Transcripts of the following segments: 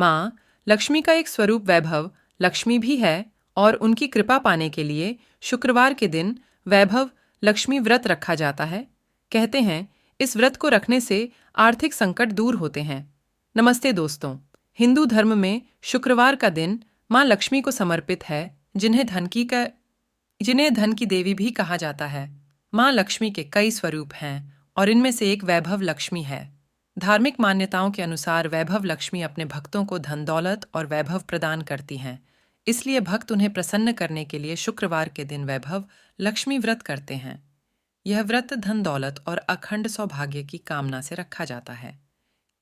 माँ लक्ष्मी का एक स्वरूप वैभव लक्ष्मी भी है और उनकी कृपा पाने के लिए शुक्रवार के दिन वैभव लक्ष्मी व्रत रखा जाता है। कहते हैं इस व्रत को रखने से आर्थिक संकट दूर होते हैं। नमस्ते दोस्तों, हिंदू धर्म में शुक्रवार का दिन माँ लक्ष्मी को समर्पित है, जिन्हें धन की देवी भी कहा जाता है। माँ लक्ष्मी के कई स्वरूप हैं और इनमें से एक वैभव लक्ष्मी है। धार्मिक मान्यताओं के अनुसार वैभव लक्ष्मी अपने भक्तों को धन दौलत और वैभव प्रदान करती हैं। इसलिए भक्त उन्हें प्रसन्न करने के लिए शुक्रवार के दिन वैभव लक्ष्मी व्रत करते हैं। यह व्रत धन दौलत और अखंड सौभाग्य की कामना से रखा जाता है।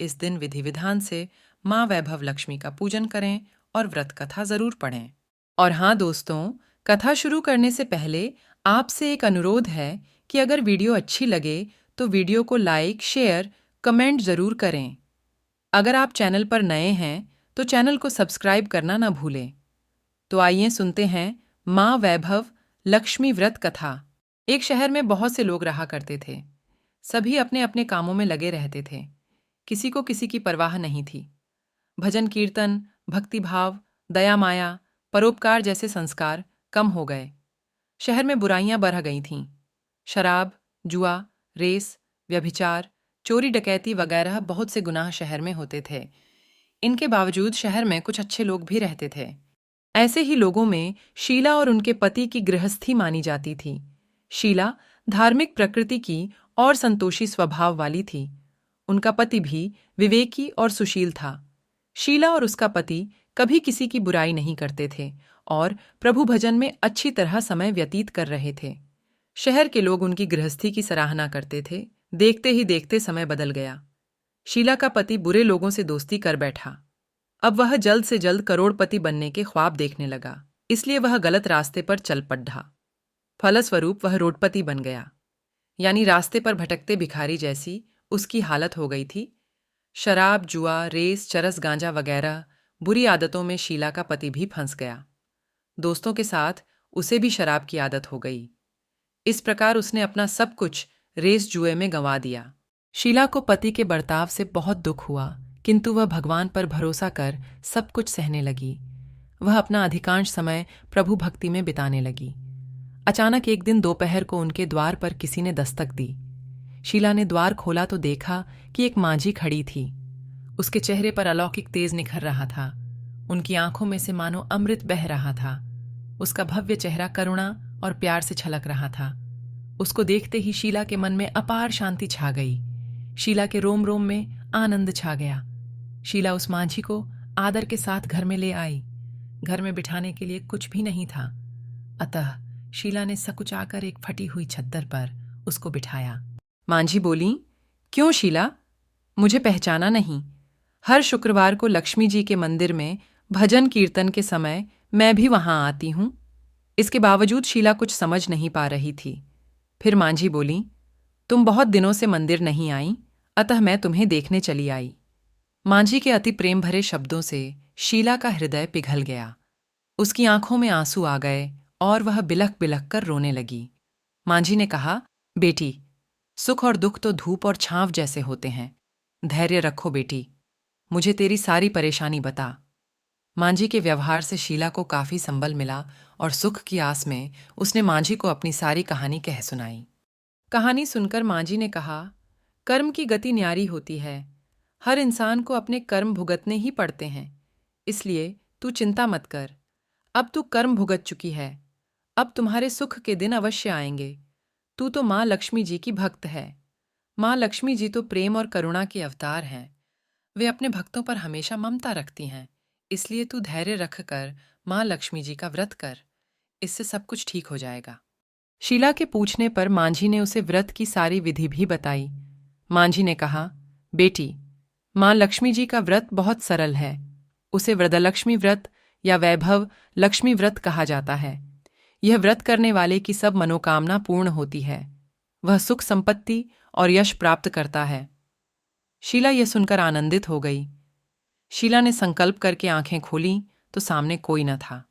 इस दिन विधि विधान से माँ वैभव लक्ष्मी का पूजन करें और व्रत कथा जरूर पढ़ें। और हाँ दोस्तों, कथा शुरू करने से पहले आपसे एक अनुरोध है कि अगर वीडियो अच्छी लगे तो वीडियो को लाइक, शेयर, कमेंट जरूर करें। अगर आप चैनल पर नए हैं तो चैनल को सब्सक्राइब करना ना भूलें। तो आइए सुनते हैं माँ वैभव लक्ष्मी व्रत कथा। एक शहर में बहुत से लोग रहा करते थे। सभी अपने अपने कामों में लगे रहते थे। किसी को किसी की परवाह नहीं थी। भजन कीर्तन, भक्तिभाव, दया माया, परोपकार जैसे संस्कार कम हो गए। शहर में बुराइयां बढ़ गई थीं। शराब, जुआ, रेस, व्यभिचार, चोरी डकैती वगैरह बहुत से गुनाह शहर में होते थे। इनके बावजूद शहर में कुछ अच्छे लोग भी रहते थे। ऐसे ही लोगों में शीला और उनके पति की गृहस्थी मानी जाती थी। शीला धार्मिक प्रकृति की और संतोषी स्वभाव वाली थी। उनका पति भी विवेकी और सुशील था। शीला और उसका पति कभी किसी की बुराई नहीं करते थे और प्रभु भजन में अच्छी तरह समय व्यतीत कर रहे थे। शहर के लोग उनकी गृहस्थी की सराहना करते थे। देखते ही देखते समय बदल गया। शीला का पति बुरे लोगों से दोस्ती कर बैठा। अब वह जल्द से जल्द करोड़पति बनने के ख्वाब देखने लगा, इसलिए वह गलत रास्ते पर चल पड़ा। फलस्वरूप वह रोडपति बन गया, यानी रास्ते पर भटकते भिखारी जैसी उसकी हालत हो गई थी। शराब, जुआ, रेस, चरस, गांजा वगैरह बुरी आदतों में शीला का पति भी फंस गया। दोस्तों के साथ उसे भी शराब की आदत हो गई। इस प्रकार उसने अपना सब कुछ रेस जुए में गंवा दिया। शीला को पति के बर्ताव से बहुत दुख हुआ, किंतु वह भगवान पर भरोसा कर सब कुछ सहने लगी। वह अपना अधिकांश समय प्रभु भक्ति में बिताने लगी। अचानक एक दिन दोपहर को उनके द्वार पर किसी ने दस्तक दी। शीला ने द्वार खोला तो देखा कि एक मांझी खड़ी थी। उसके चेहरे पर अलौकिक तेज निखर रहा था। उनकी आंखों में से मानो अमृत बह रहा था। उसका भव्य चेहरा करुणा और प्यार से छलक रहा था। उसको देखते ही शीला के मन में अपार शांति छा गई। शीला के रोम रोम में आनंद छा गया। शीला उस मांझी को आदर के साथ घर में ले आई। घर में बिठाने के लिए कुछ भी नहीं था, अतः शीला ने सकुचाकर एक फटी हुई छत्तर पर उसको बिठाया। मांझी बोली, क्यों शीला, मुझे पहचाना नहीं? हर शुक्रवार को लक्ष्मी जी के मंदिर में भजन कीर्तन के समय मैं भी वहां आती हूं। इसके बावजूद शीला कुछ समझ नहीं पा रही थी। फिर मांझी बोली, तुम बहुत दिनों से मंदिर नहीं आई, अतः मैं तुम्हें देखने चली आई। मांझी के अति प्रेम भरे शब्दों से शीला का हृदय पिघल गया। उसकी आंखों में आंसू आ गए और वह बिलख बिलख कर रोने लगी। मांझी ने कहा, बेटी, सुख और दुख तो धूप और छांव जैसे होते हैं। धैर्य रखो बेटी, मुझे तेरी सारी परेशानी बता। मांझी के व्यवहार से शीला को काफी संबल मिला और सुख की आस में उसने मांझी को अपनी सारी कहानी कह सुनाई। कहानी सुनकर मांझी ने कहा, कर्म की गति न्यारी होती है। हर इंसान को अपने कर्म भुगतने ही पड़ते हैं, इसलिए तू चिंता मत कर। अब तू कर्म भुगत चुकी है, अब तुम्हारे सुख के दिन अवश्य आएंगे। तू तो माँ लक्ष्मी जी की भक्त है। माँ लक्ष्मी जी तो प्रेम और करुणा के अवतार हैं। वे अपने भक्तों पर हमेशा ममता रखती हैं, इसलिए तू धैर्य रखकर माँ लक्ष्मी जी का व्रत कर। इससे सब कुछ ठीक हो जाएगा। शीला के पूछने पर मांझी ने उसे व्रत की सारी विधि भी बताई। मांझी ने कहा, बेटी, माँ लक्ष्मी जी का व्रत बहुत सरल है। उसे व्रतलक्ष्मी व्रत या वैभव लक्ष्मी व्रत कहा जाता है। यह व्रत करने वाले की सब मनोकामना पूर्ण होती है। वह सुख संपत्ति और यश प्राप्त करता है। शीला यह सुनकर आनंदित हो गई। शीला ने संकल्प करके आंखें खोलीं तो सामने कोई न था।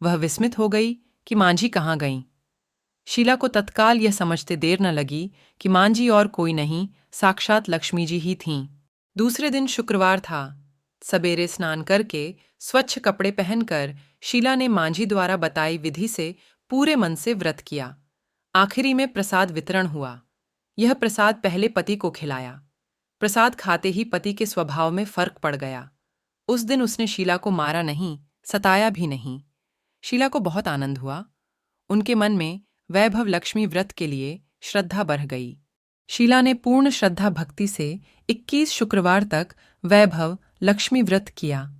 वह विस्मित हो गई कि मांझी कहाँ गईं। शीला को तत्काल यह समझते देर न लगी कि मांझी और कोई नहीं, साक्षात लक्ष्मी जी ही थीं। दूसरे दिन शुक्रवार था। सवेरे स्नान करके स्वच्छ कपड़े पहनकर शीला ने मांझी द्वारा बताई विधि से पूरे मन से व्रत किया। आखिरी में प्रसाद वितरण हुआ। यह प्रसाद पहले पति को खिलाया। प्रसाद खाते ही पति के स्वभाव में फर्क पड़ गया। उस दिन उसने शीला को मारा नहीं, सताया भी नहीं। शीला को बहुत आनंद हुआ। उनके मन में वैभव लक्ष्मी व्रत के लिए श्रद्धा बढ़ गई। शीला ने पूर्ण श्रद्धा भक्ति से 21 शुक्रवार तक वैभव लक्ष्मी व्रत किया।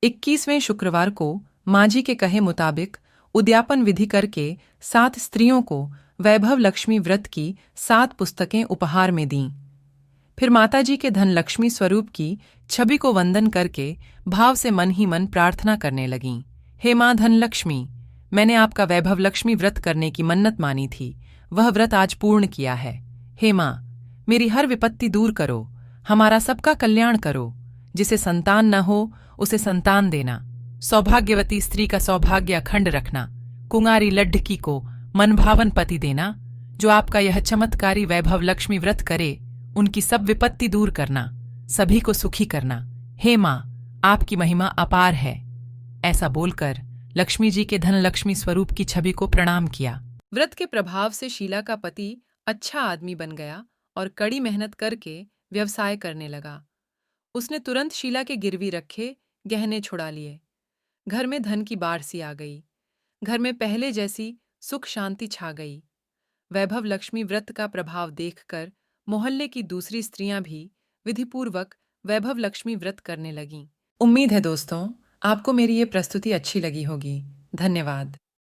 21वें शुक्रवार को मांझी के कहे मुताबिक उद्यापन विधि करके 7 स्त्रियों को वैभव लक्ष्मी व्रत की 7 पुस्तकें उपहार में दीं। फिर माताजी के धन लक्ष्मी स्वरूप की छवि को वंदन करके भाव से मन ही मन प्रार्थना करने लगीं। हे माँ धन लक्ष्मी, मैंने आपका वैभव लक्ष्मी व्रत करने की मन्नत मानी थी, वह व्रत आज पूर्ण किया है। हे माँ, मेरी हर विपत्ति दूर करो, हमारा सबका कल्याण करो। जिसे संतान न हो उसे संतान देना, सौभाग्यवती स्त्री का सौभाग्य अखंड रखना, कुंवारी लड्ढकी को मनभावन पति देना। जो आपका यह चमत्कारी वैभव लक्ष्मी व्रत करे उनकी सब विपत्ति दूर करना, सभी को सुखी करना। हे माँ, आपकी महिमा अपार है। ऐसा बोलकर लक्ष्मी जी के धन लक्ष्मी स्वरूप की छवि को प्रणाम किया। व्रत के प्रभाव से शीला का पति अच्छा आदमी बन गया और कड़ी मेहनत करके व्यवसाय करने लगा। उसने तुरंत शीला के गिरवी रखे गहने छुड़ा लिए। घर में धन की बाढ़ सी आ गई। घर में पहले जैसी सुख शांति छा गई। वैभव लक्ष्मी व्रत का प्रभाव देखकर मोहल्ले की दूसरी स्त्रियां भी विधिपूर्वक वैभव लक्ष्मी व्रत करने लगीं। उम्मीद है दोस्तों, आपको मेरी ये प्रस्तुति अच्छी लगी होगी। धन्यवाद।